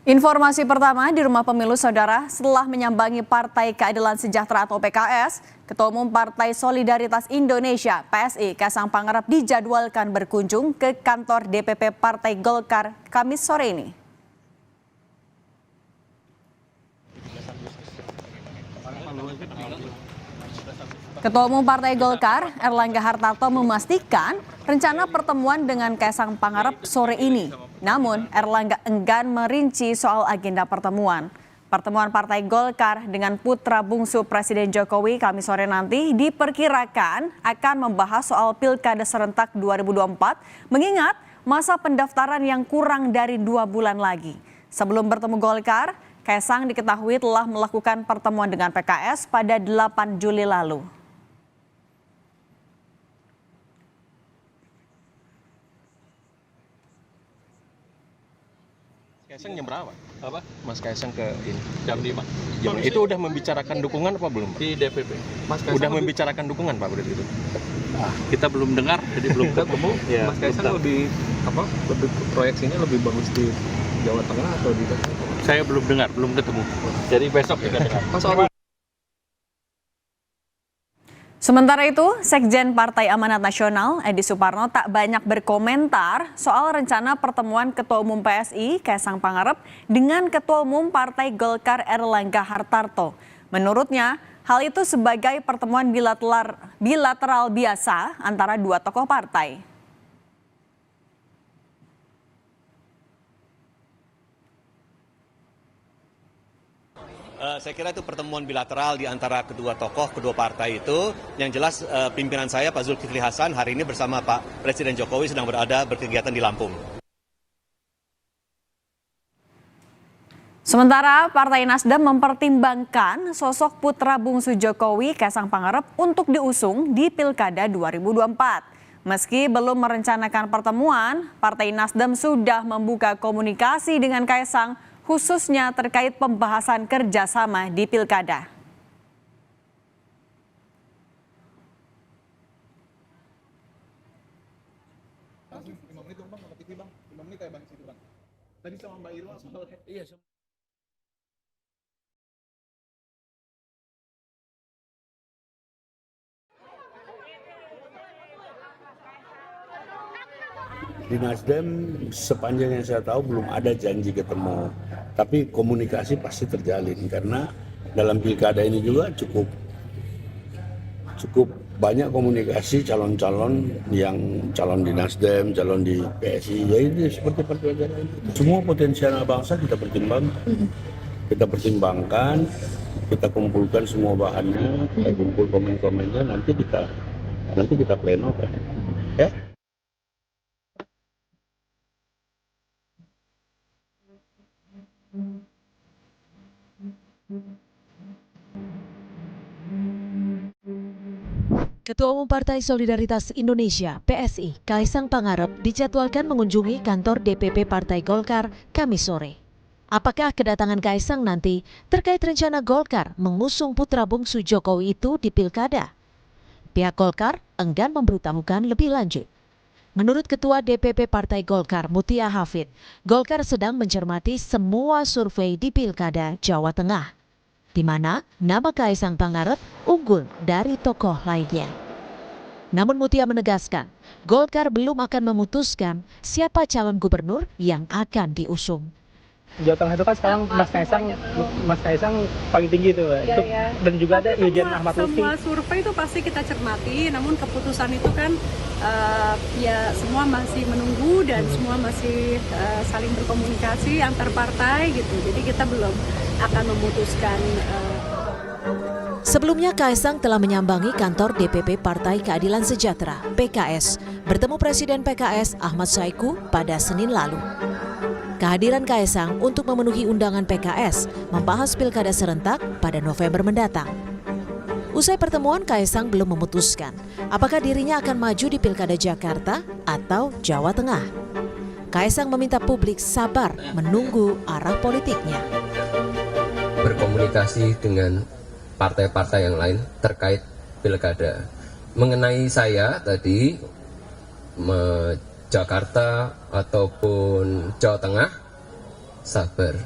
Informasi pertama di Rumah Pemilu Saudara, setelah menyambangi Partai Keadilan Sejahtera atau PKS, Ketua Umum Partai Solidaritas Indonesia (PSI) Kaisang Pangarep dijadwalkan berkunjung ke kantor DPP Partai Golkar Kamis sore ini. Ketua Umum Partai Golkar, Erlangga Hartarto memastikan rencana pertemuan dengan Kaisang Pangarep sore ini. Namun, Erlangga enggan merinci soal agenda pertemuan. Pertemuan Partai Golkar dengan putra bungsu Presiden Jokowi Kamis sore nanti diperkirakan akan membahas soal Pilkada serentak 2024, mengingat masa pendaftaran yang kurang dari 2 bulan lagi. Sebelum bertemu Golkar, Kaisang diketahui telah melakukan pertemuan dengan PKS pada 8 Juli lalu. Kaisang jam berapa? Apa? Mas Kaisang ke ini? Jam 5. Itu udah membicarakan dukungan apa belum, Pak? Di DPP. Mas Kaisang udah membicarakan dukungan, Pak, berarti itu? Nah, kita belum dengar, jadi belum ketemu. Ya, Mas Kaisang lebih proyeksinya lebih bagus di Jawa Tengah atau di Jakarta? Saya belum dengar, belum ketemu. Jadi besok kita dengar. Sementara itu, Sekjen Partai Amanat Nasional Edi Suparno tak banyak berkomentar soal rencana pertemuan Ketua Umum PSI Kaisang Pangarep dengan Ketua Umum Partai Golkar Erlangga Hartarto. Menurutnya, hal itu sebagai pertemuan bilateral biasa antara dua tokoh partai. Saya kira itu pertemuan bilateral di antara kedua tokoh, kedua partai itu. Yang jelas pimpinan saya Pak Zulkifli Hasan hari ini bersama Pak Presiden Jokowi sedang berkegiatan di Lampung. Sementara Partai Nasdem mempertimbangkan sosok putra bungsu Jokowi Kaisang Pangarep untuk diusung di Pilkada 2024. Meski belum merencanakan pertemuan, Partai Nasdem sudah membuka komunikasi dengan Kaisang khususnya terkait pembahasan kerjasama di Pilkada. Di Nasdem sepanjang yang saya tahu belum ada janji ketemu, tapi komunikasi pasti terjalin karena dalam pilkada ini juga cukup banyak komunikasi calon-calon yang calon di Nasdem, calon di PSI, ya ini seperti partai lain. Semua potensial bangsa kita pertimbangkan, kita kumpulkan semua bahannya, kita kumpul komen-komennya, nanti kita pleno kan, ya. Ketua Umum Partai Solidaritas Indonesia (PSI) Kaisang Pangarep dijadwalkan mengunjungi kantor DPP Partai Golkar Kamis sore. Apakah kedatangan Kaisang nanti terkait rencana Golkar mengusung putra bungsu Jokowi itu di Pilkada? Pihak Golkar enggan memberitahukan lebih lanjut. Menurut Ketua DPP Partai Golkar Mutia Hafid, Golkar sedang mencermati semua survei di Pilkada Jawa Tengah, di mana nama Kaisang Pangarep unggul dari tokoh lainnya. Namun Mutia menegaskan, Golkar belum akan memutuskan siapa calon gubernur yang akan diusung. Jawa Tengah itu kan sekarang Mas Kaisang paling tinggi itu, dan juga ada Irjen Ahmad Lutfi. Semua survei itu pasti kita cermati, namun keputusan itu kan ya semua masih menunggu dan semua masih saling berkomunikasi antar partai gitu. Jadi kita belum akan memutuskan. Sebelumnya Kaisang telah menyambangi kantor DPP Partai Keadilan Sejahtera (PKS) bertemu Presiden PKS Ahmad Saiku pada Senin lalu. Kehadiran Kaisang untuk memenuhi undangan PKS membahas Pilkada serentak pada November mendatang. Usai pertemuan, Kaisang belum memutuskan apakah dirinya akan maju di Pilkada Jakarta atau Jawa Tengah. Kaisang meminta publik sabar menunggu arah politiknya. Berkomunikasi dengan partai-partai yang lain terkait pilkada. Mengenai saya tadi, Jakarta ataupun Jawa Tengah, sabar.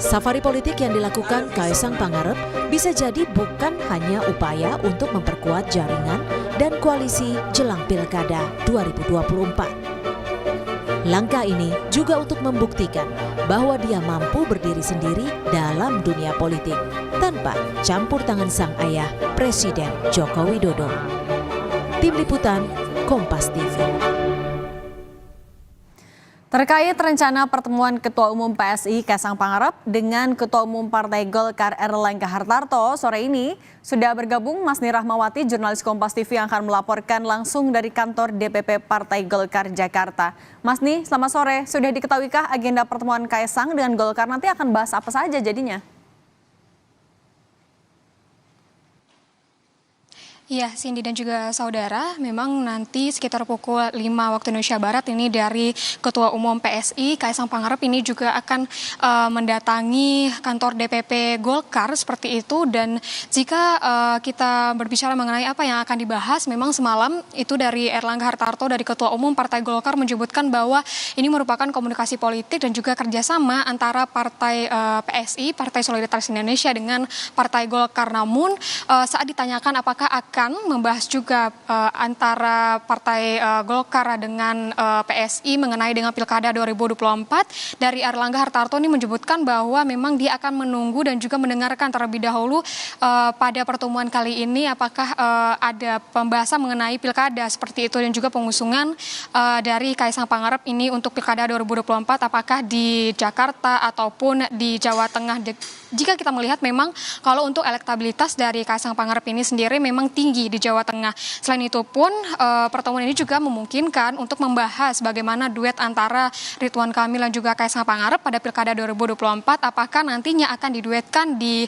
Safari politik yang dilakukan Kaisang Pangarep bisa jadi bukan hanya upaya untuk memperkuat jaringan dan koalisi jelang Pilkada 2024. Langkah ini juga untuk membuktikan bahwa dia mampu berdiri sendiri dalam dunia politik tanpa campur tangan sang ayah, Presiden Joko Widodo. Tim Liputan, Kompas TV. Terkait rencana pertemuan Ketua Umum PSI Kaisang Pangarep dengan Ketua Umum Partai Golkar Erlangga Hartarto sore ini sudah bergabung Masni Rahmawati, jurnalis Kompas TV yang akan melaporkan langsung dari kantor DPP Partai Golkar Jakarta. Masni, selamat sore. Sudah diketahuikah agenda pertemuan Kaisang dengan Golkar nanti akan bahas apa saja jadinya? Iya, Cindy dan juga saudara, memang nanti sekitar pukul 5 waktu Indonesia Barat ini dari Ketua Umum PSI Kaisang Pangarep ini juga akan mendatangi kantor DPP Golkar seperti itu. Dan jika kita berbicara mengenai apa yang akan dibahas, memang semalam itu dari Erlangga Hartarto dari Ketua Umum Partai Golkar menyebutkan bahwa ini merupakan komunikasi politik dan juga kerjasama antara Partai PSI, Partai Solidaritas Indonesia dengan Partai Golkar. Namun saat ditanyakan apakah akan membahas juga antara Partai Golkar dengan PSI mengenai dengan Pilkada 2024, dari Erlangga Hartarto ini menyebutkan bahwa memang dia akan menunggu dan juga mendengarkan terlebih dahulu pada pertemuan kali ini apakah ada pembahasan mengenai Pilkada seperti itu dan juga pengusungan dari Kaisang Pangarep ini untuk Pilkada 2024 apakah di Jakarta ataupun di Jawa Tengah. Jika kita melihat memang kalau untuk elektabilitas dari Kaisang Pangarep ini sendiri memang tinggi di Jawa Tengah. Selain itu pun pertemuan ini juga memungkinkan untuk membahas bagaimana duet antara Ridwan Kamil dan juga Kaisang Pangarep pada Pilkada 2024 apakah nantinya akan diduetkan di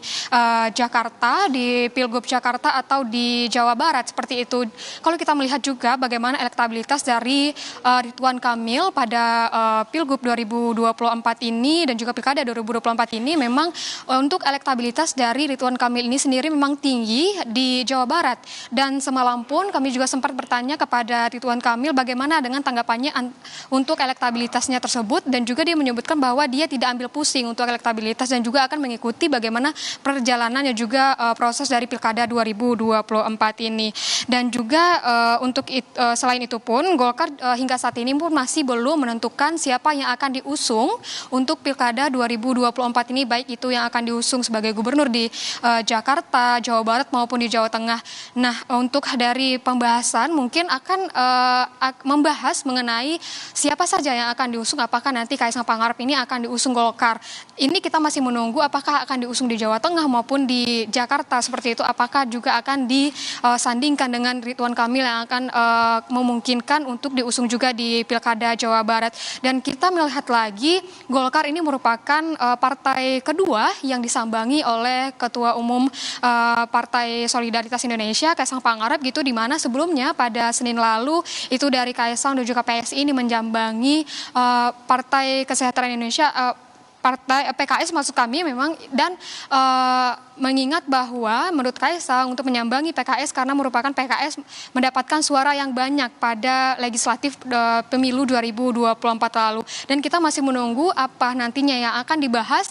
Jakarta, di Pilgub Jakarta atau di Jawa Barat seperti itu. Kalau kita melihat juga bagaimana elektabilitas dari Ridwan Kamil pada Pilgub 2024 ini dan juga Pilkada 2024 ini memang untuk elektabilitas dari Ridwan Kamil ini sendiri memang tinggi di Jawa Barat. Dan semalam pun kami juga sempat bertanya kepada Ridwan Kamil bagaimana dengan tanggapannya untuk elektabilitasnya tersebut dan juga dia menyebutkan bahwa dia tidak ambil pusing untuk elektabilitas dan juga akan mengikuti bagaimana perjalanannya juga proses dari Pilkada 2024 ini. Dan juga selain itu pun Golkar hingga saat ini pun masih belum menentukan siapa yang akan diusung untuk Pilkada 2024 ini, baik itu yang akan diusung sebagai gubernur di Jakarta, Jawa Barat maupun di Jawa Tengah. Nah, untuk dari pembahasan mungkin akan membahas mengenai siapa saja yang akan diusung, apakah nanti Kaisang Pangarep ini akan diusung Golkar. Ini kita masih menunggu apakah akan diusung di Jawa Tengah maupun di Jakarta seperti itu, apakah juga akan disandingkan dengan Ridwan Kamil yang akan memungkinkan untuk diusung juga di Pilkada Jawa Barat. Dan kita melihat lagi Golkar ini merupakan partai kedua yang disambangi oleh Ketua Umum Partai Solidaritas Indonesia Kaisang Pangarep gitu, di mana sebelumnya pada Senin lalu itu dari Kaisang dan juga PSI ini menjambangi Partai Kesejahteraan Indonesia, Partai PKS maksud kami memang, dan mengingat bahwa menurut Kaisang untuk menyambangi PKS karena merupakan PKS mendapatkan suara yang banyak pada legislatif pemilu 2024 lalu. Dan kita masih menunggu apa nantinya yang akan dibahas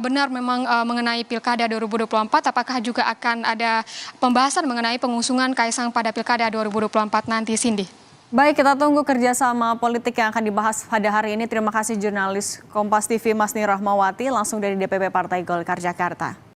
benar memang mengenai Pilkada 2024, apakah juga akan ada pembahasan mengenai pengusungan Kaisang pada Pilkada 2024 nanti, Cindy. Baik, kita tunggu kerjasama politik yang akan dibahas pada hari ini. Terima kasih jurnalis Kompas TV Masni Rahmawati langsung dari DPP Partai Golkar Jakarta.